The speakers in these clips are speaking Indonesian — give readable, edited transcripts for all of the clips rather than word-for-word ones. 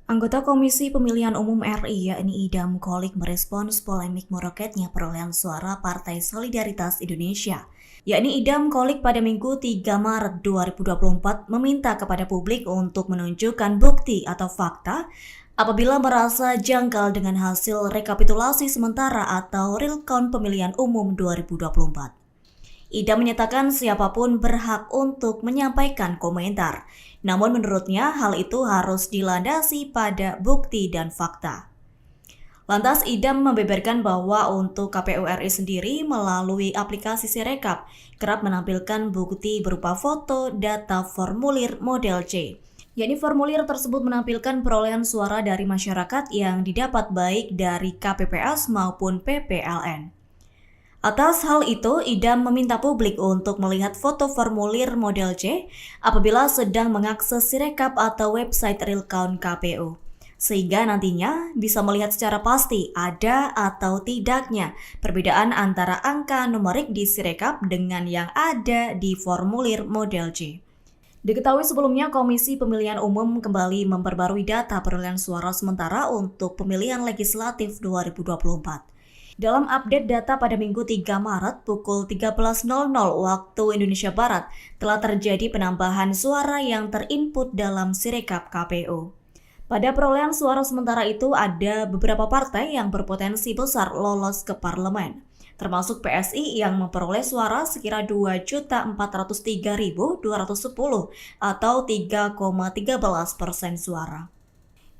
Anggota Komisi Pemilihan Umum RI yakni Idam Qolik merespons polemik meroketnya perolehan suara Partai Solidaritas Indonesia. Yakni Idam Qolik pada Minggu 3 Maret 2024 meminta kepada publik untuk menunjukkan bukti atau fakta apabila merasa janggal dengan hasil rekapitulasi sementara atau real count pemilihan umum 2024. Idam menyatakan siapapun berhak untuk menyampaikan komentar. Namun menurutnya hal itu harus dilandasi pada bukti dan fakta. Lantas Idam membeberkan bahwa untuk KPU RI sendiri melalui aplikasi Sirekap kerap menampilkan bukti berupa foto data formulir model C. Yakni formulir tersebut menampilkan perolehan suara dari masyarakat yang didapat baik dari KPPS maupun PPLN. Atas hal itu, Idam meminta publik untuk melihat foto formulir model C apabila sedang mengakses Sirekap atau website real count KPU. Sehingga nantinya bisa melihat secara pasti ada atau tidaknya perbedaan antara angka numerik di Sirekap dengan yang ada di formulir model C. Diketahui sebelumnya Komisi Pemilihan Umum kembali memperbarui data perolehan suara sementara untuk pemilihan legislatif 2024. Dalam update data pada Minggu 3 Maret pukul 13.00 waktu Indonesia Barat, telah terjadi penambahan suara yang terinput dalam Sirekap KPU. Pada perolehan suara sementara itu ada beberapa partai yang berpotensi besar lolos ke parlemen, termasuk PSI yang memperoleh suara sekira 2.403.210 atau 3,13% suara.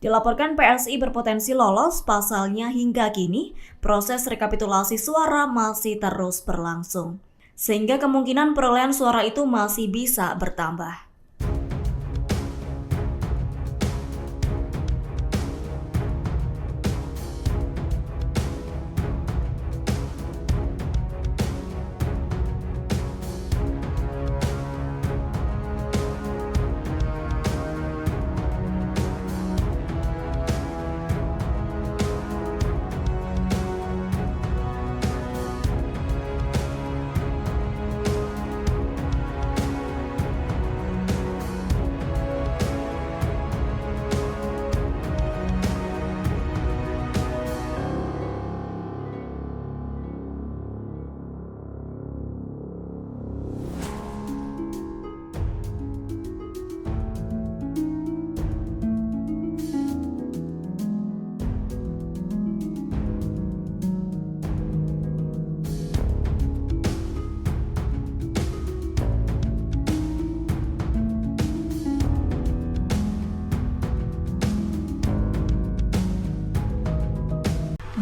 Dilaporkan PSI berpotensi lolos, pasalnya hingga kini proses rekapitulasi suara masih terus berlangsung. Sehingga kemungkinan perolehan suara itu masih bisa bertambah.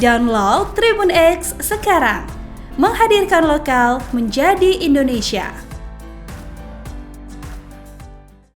Download Tribun X sekarang, menghadirkan lokal menjadi Indonesia.